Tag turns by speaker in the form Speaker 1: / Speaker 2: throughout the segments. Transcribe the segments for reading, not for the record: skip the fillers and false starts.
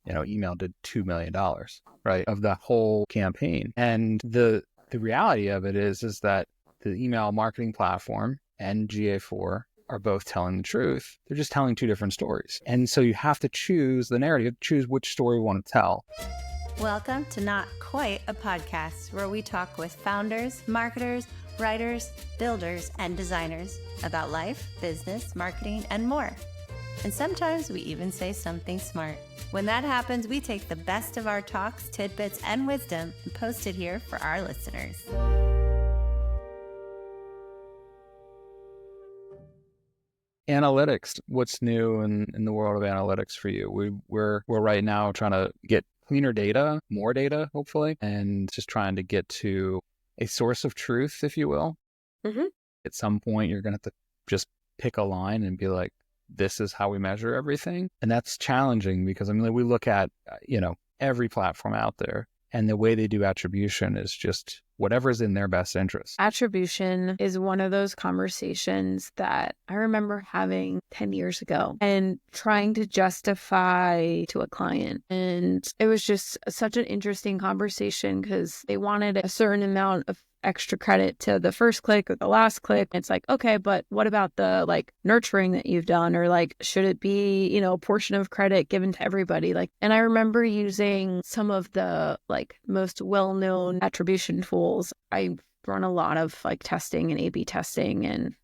Speaker 1: email did $2 million, right, of the whole campaign. And the reality of it is that the email marketing platform and GA4 are both telling the truth. They're just telling two different stories. And so you have to choose the narrative, choose which story we want to tell.
Speaker 2: Welcome to Not Quite a Podcast, where we talk with founders, marketers, writers, builders, and designers about life, business, marketing, and more. And sometimes we even say something smart. When that happens, we take the best of our talks, tidbits, and wisdom and post it here for our listeners.
Speaker 1: Analytics, what's new in the world of analytics for you? We're right now trying to get cleaner data, more data, hopefully, and just trying to get to a source of truth, if you will.
Speaker 3: Mm-hmm.
Speaker 1: At some point, you're going to have to just pick a line and be like, this is how we measure everything. And that's challenging because, we look at, every platform out there, and the way they do attribution is just whatever's in their best interest.
Speaker 3: Attribution is one of those conversations that I remember having 10 years ago and trying to justify to a client. And it was just such an interesting conversation because they wanted a certain amount of extra credit to the first click or the last click. It's like, okay, but what about the nurturing that you've done? Or should it be, a portion of credit given to everybody? And I remember using some of the most well-known attribution tools. I run a lot of testing and A/B testing and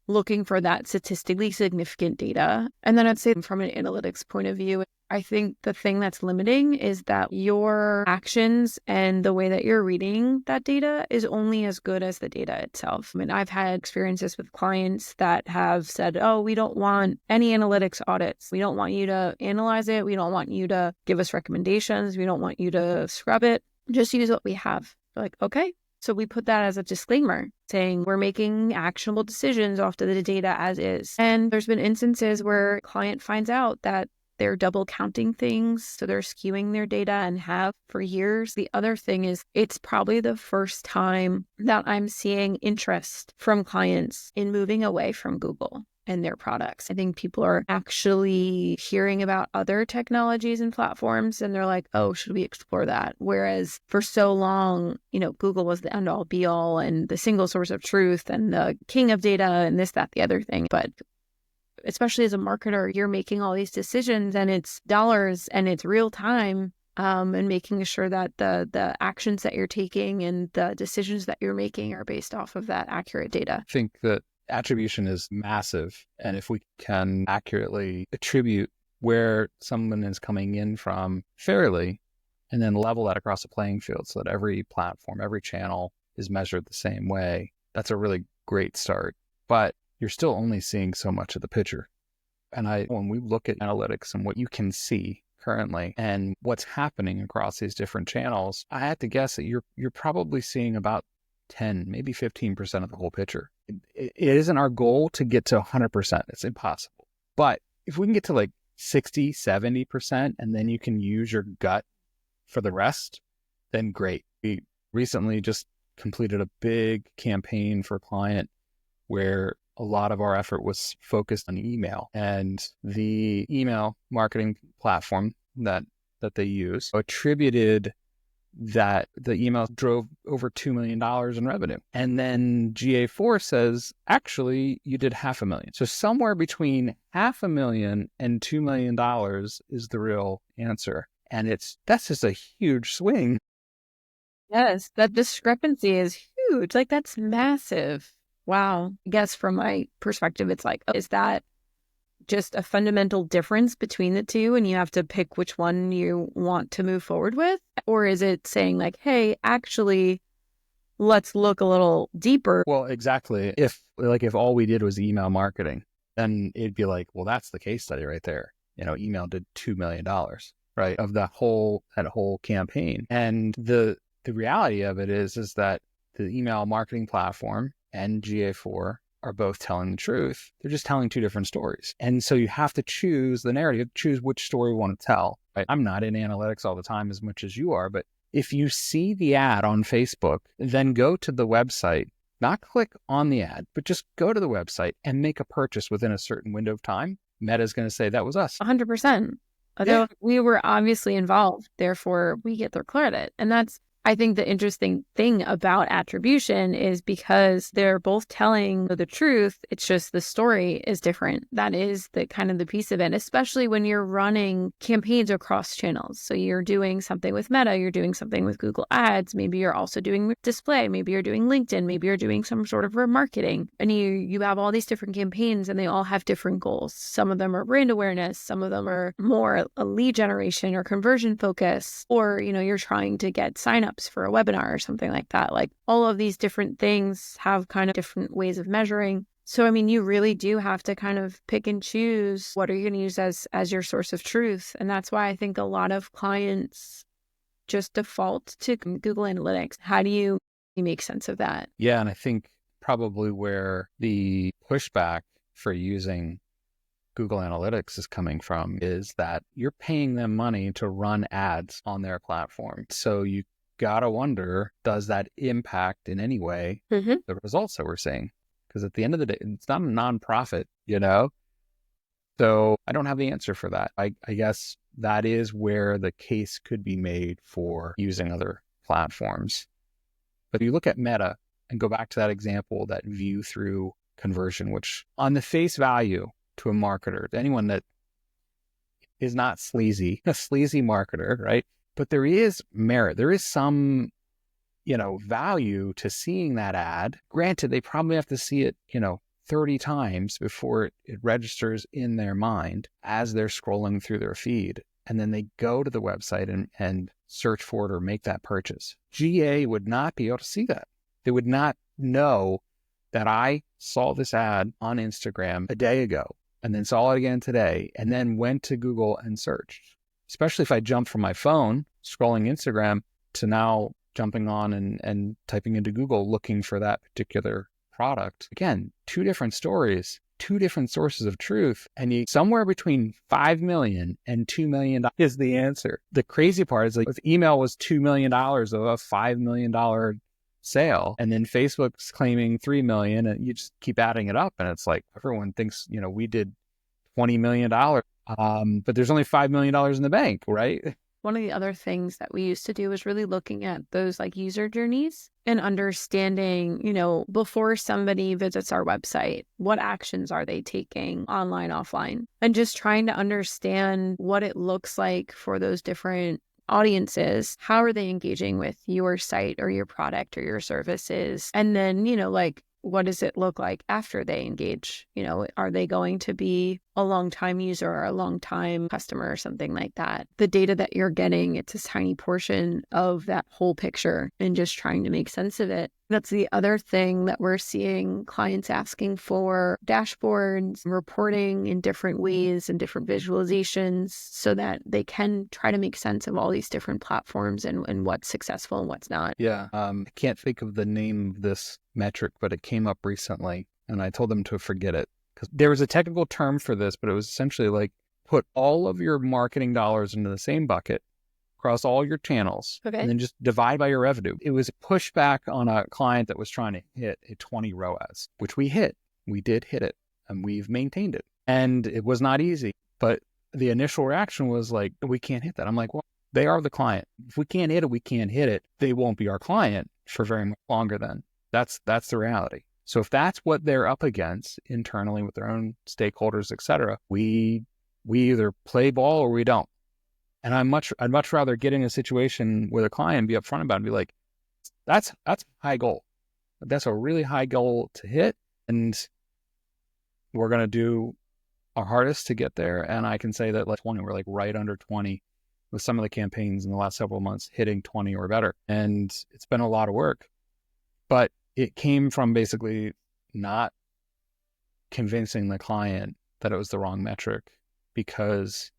Speaker 3: looking for that statistically significant data. And then I'd say from an analytics point of view, I think the thing that's limiting is that your actions and the way that you're reading that data is only as good as the data itself. I've had experiences with clients that have said, oh, we don't want any analytics audits. We don't want you to analyze it. We don't want you to give us recommendations. We don't want you to scrub it. Just use what we have. Okay. So we put that as a disclaimer saying we're making actionable decisions off of the data as is. And there's been instances where a client finds out that they're double counting things. So they're skewing their data and have for years. The other thing is it's probably the first time that I'm seeing interest from clients in moving away from Google and their products. I think people are actually hearing about other technologies and platforms and they're like, oh, should we explore that? Whereas for so long, Google was the end all be all and the single source of truth and the king of data and this, that, the other thing. But especially as a marketer, you're making all these decisions and it's dollars and it's real time and making sure that the actions that you're taking and the decisions that you're making are based off of that accurate data.
Speaker 1: I think that attribution is massive. And if we can accurately attribute where someone is coming in from fairly, and then level that across the playing field so that every platform, every channel is measured the same way, that's a really great start. But you're still only seeing so much of the picture. And when we look at analytics and what you can see currently and what's happening across these different channels, I have to guess that you're probably seeing about 10, maybe 15% of the whole picture. It isn't our goal to get to 100%. It's impossible. But if we can get to 60, 70%, and then you can use your gut for the rest, then great. We recently just completed a big campaign for a client where a lot of our effort was focused on email, and the email marketing platform that they use attributed that the email drove over $2 million in revenue. And then GA4 says, actually, you did $500,000. So somewhere between $500,000 and $2 million is the real answer. And that's just a huge swing.
Speaker 3: Yes, that discrepancy is huge. That's massive. Wow. I guess from my perspective, it's is that just a fundamental difference between the two and you have to pick which one you want to move forward with? Or is it saying hey, actually, let's look a little deeper?
Speaker 1: Well, exactly. If all we did was email marketing, then it'd be well, that's the case study right there. Email did $2 million, right, of that whole campaign. And the reality of it is that the email marketing platform and GA4 are both telling the truth. They're just telling two different stories. And so you have to choose the narrative, choose which story you want to tell. Right? I'm not in analytics all the time as much as you are, but if you see the ad on Facebook, then go to the website, not click on the ad, but just go to the website and make a purchase within a certain window of time. Meta's going to say that was us.
Speaker 3: 100%. Although we were obviously involved, therefore we get their credit. And that's, I think, the interesting thing about attribution is because they're both telling the truth. It's just the story is different. That is the kind of the piece of it, especially when you're running campaigns across channels. So you're doing something with Meta, you're doing something with Google Ads. Maybe you're also doing display. Maybe you're doing LinkedIn. Maybe you're doing some sort of remarketing. And you have all these different campaigns and they all have different goals. Some of them are brand awareness. Some of them are more a lead generation or conversion focus, or, you're trying to get signups for a webinar or something like that. Like all of these different things have kind of different ways of measuring. So, you really do have to kind of pick and choose what are you going to use as your source of truth. And that's why I think a lot of clients just default to Google Analytics. How do you make sense of that?
Speaker 1: Yeah. And I think probably where the pushback for using Google Analytics is coming from is that you're paying them money to run ads on their platform. So you gotta wonder, does that impact in any way the results that we're seeing? Because at the end of the day, it's not a nonprofit, So I don't have the answer for that. I guess that is where the case could be made for using other platforms. But if you look at Meta and go back to that example, that view through conversion, which on the face value to a marketer, to anyone that is not sleazy, a sleazy marketer, right? But there is merit. There is some, value to seeing that ad. Granted, they probably have to see it, 30 times before it registers in their mind as they're scrolling through their feed. And then they go to the website and search for it or make that purchase. GA would not be able to see that. They would not know that I saw this ad on Instagram a day ago and then saw it again today and then went to Google and searched. Especially if I jump from my phone, scrolling Instagram, to now jumping on and typing into Google, looking for that particular product. Again, two different stories, two different sources of truth. And somewhere between 5 million and $2 million is the answer. The crazy part is if email was $2 million of a $5 million sale, and then Facebook's claiming 3 million, and you just keep adding it up. And it's like, everyone thinks, we did $20 million. But there's only $5 million in the bank, right?
Speaker 3: One of the other things that we used to do was really looking at those user journeys and understanding, before somebody visits our website, what actions are they taking online, offline, and just trying to understand what it looks like for those different audiences. How are they engaging with your site or your product or your services? And then, what does it look like after they engage? Are they going to be a long-time user or a long-time customer or something like that? The data that you're getting, it's a tiny portion of that whole picture, and just trying to make sense of it. That's the other thing that we're seeing clients asking for: dashboards, reporting in different ways and different visualizations so that they can try to make sense of all these different platforms and what's successful and what's not.
Speaker 1: Yeah. I can't think of the name of this metric, but it came up recently and I told them to forget it because there was a technical term for this, but it was essentially like put all of your marketing dollars into the same bucket across all your channels, and then just divide by your revenue. It was a pushback on a client that was trying to hit a 20 ROAS, which we hit. We did hit it and we've maintained it. And it was not easy, but the initial reaction was like, we can't hit that. I'm like, well, they are the client. If we can't hit it, we can't hit it. They won't be our client for very much longer then. That's the reality. So if that's what they're up against internally with their own stakeholders, et cetera, we either play ball or we don't. And I'd much rather get in a situation with a client and be upfront about it and be like, that's a high goal. That's a really high goal to hit. And we're going to do our hardest to get there. And I can say that we're right under 20 with some of the campaigns in the last several months hitting 20 or better. And it's been a lot of work, but it came from basically not convincing the client that it was the wrong metric, because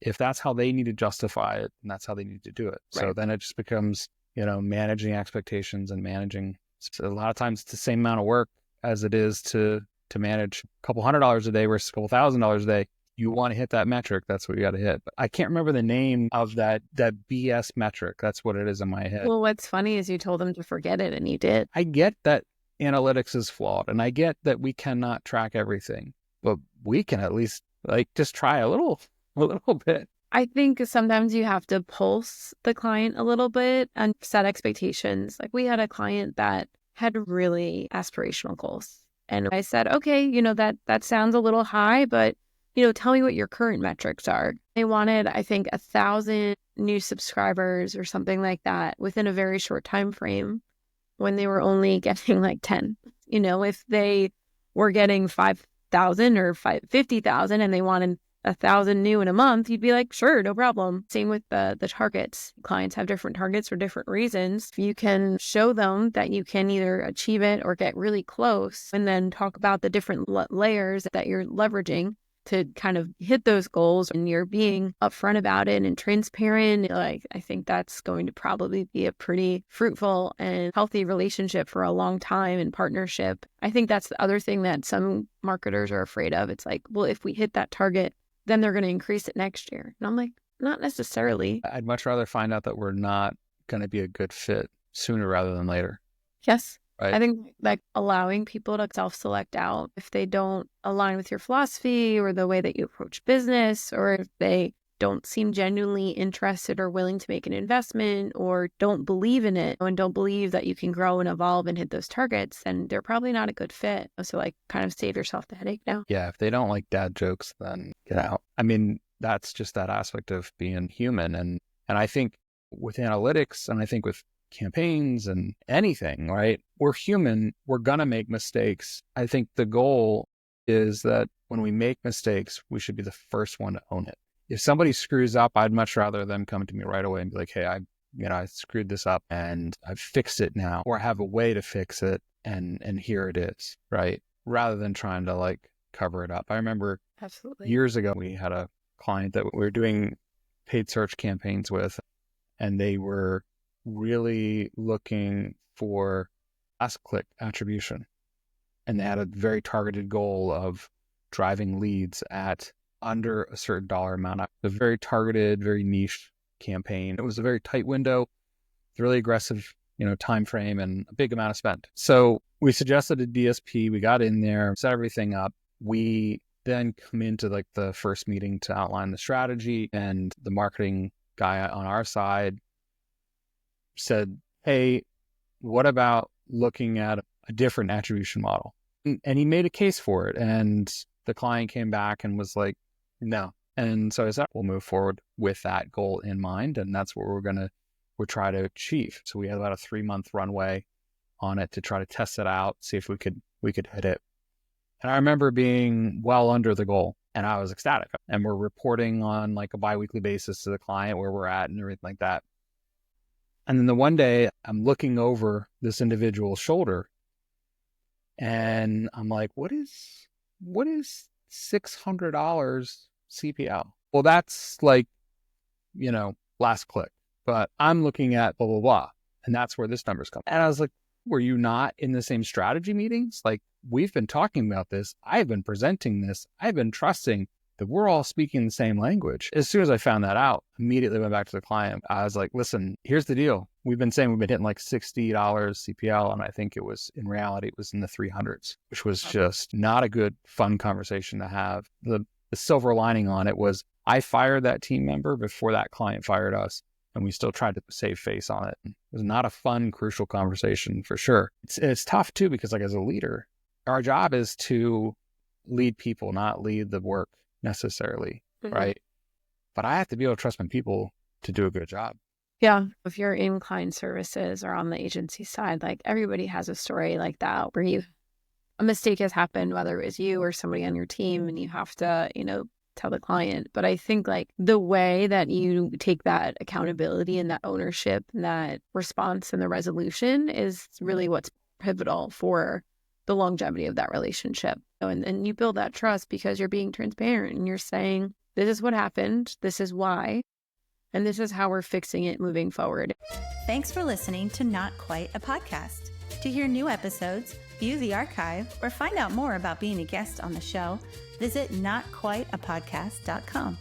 Speaker 1: if that's how they need to justify it, and that's how they need to do it. Right. So then it just becomes, managing expectations and managing. So a lot of times it's the same amount of work as it is to manage a couple $100 a day versus a couple $1,000 a day. You want to hit that metric, that's what you got to hit. But I can't remember the name of that BS metric. That's what it is in my head.
Speaker 3: Well, what's funny is you told them to forget it and you did.
Speaker 1: I get that analytics is flawed, and I get that we cannot track everything, but we can at least just try a little bit.
Speaker 3: I think sometimes you have to pulse the client a little bit and set expectations. Like we had a client that had really aspirational goals. And I said, okay, that sounds a little high, but, tell me what your current metrics are. They wanted, I think, 1,000 new subscribers or something like that within a very short time frame when they were only getting like 10. If they were getting 5,000 or 50,000 and they wanted 1,000 new in a month, you'd be like, sure, no problem. Same with the targets. Clients have different targets for different reasons. You can show them that you can either achieve it or get really close, and then talk about the different layers that you're leveraging to kind of hit those goals, and you're being upfront about it and transparent. Like, I think that's going to probably be a pretty fruitful and healthy relationship for a long time in partnership. I think that's the other thing that some marketers are afraid of. It's like, well, if we hit that target, then they're going to increase it next year. And I'm like, not necessarily.
Speaker 1: I'd much rather find out that we're not going to be a good fit sooner rather than later.
Speaker 3: Yes.
Speaker 1: Right.
Speaker 3: I think like allowing people to self-select out if they don't align with your philosophy or the way that you approach business, or if they don't seem genuinely interested or willing to make an investment, or don't believe in it and don't believe that you can grow and evolve and hit those targets, then they're probably not a good fit. So like kind of save yourself the headache now.
Speaker 1: Yeah. If they don't like dad jokes, then get out. I mean, that's just that aspect of being human. And I think with analytics, and I think with campaigns and anything, right? We're human. We're going to make mistakes. I think the goal is that when we make mistakes, we should be the first one to own it. If somebody screws up, I'd much rather them come to me right away and be like, hey, I screwed this up and I've fixed it now, or I have a way to fix it, and here it is, right? Rather than trying to like cover it up. I remember
Speaker 3: Absolutely.
Speaker 1: Years ago, we had a client that we were doing paid search campaigns with, and they were really looking for last click attribution. And they had a very targeted goal of driving leads at under a certain dollar amount. A very targeted, very niche campaign. It was a very tight window, really aggressive, time frame, and a big amount of spend. So we suggested a DSP. We got in there, set everything up. We then come into like the first meeting to outline the strategy, and the marketing guy on our side said, hey, what about looking at a different attribution model? And he made a case for it. And the client came back and was like, no. And so I said, we'll move forward with that goal in mind. And that's what we'll try to achieve. So we had about a 3-month runway on it to try to test it out, see if we could hit it. And I remember being well under the goal, and I was ecstatic. And we're reporting on like a biweekly basis to the client where we're at and everything like that. And then the one day I'm looking over this individual's shoulder, and I'm like, what is $600 CPL? Well, that's like, last click, but I'm looking at blah, blah, blah. And that's where this number's come. And I was like, were you not in the same strategy meetings? Like, we've been talking about this. I've been presenting this. I've been trusting that we're all speaking the same language. As soon as I found that out, immediately went back to the client. I was like, listen, here's the deal. We've been saying we've been hitting like $60 CPL. And I think in reality, it was in the 300s, which was just not a good, fun conversation to have. The silver lining on it was I fired that team member before that client fired us. And we still tried to save face on it. It was not a fun, crucial conversation for sure. It's tough too, because like as a leader, our job is to lead people, not lead the work necessarily, right? But I have to be able to trust my people to do a good job.
Speaker 3: Yeah. If you're in client services or on the agency side, like everybody has a story like that where a mistake has happened, whether it was you or somebody on your team, and you have to, tell the client. But I think like the way that you take that accountability and that ownership and that response and the resolution is really what's pivotal for the longevity of that relationship. And you build that trust because you're being transparent and you're saying, this is what happened, this is why, and this is how we're fixing it moving forward.
Speaker 2: Thanks for listening to Not Quite a Podcast. To hear new episodes, view the archive, or find out more about being a guest on the show, visit notquiteapodcast.com.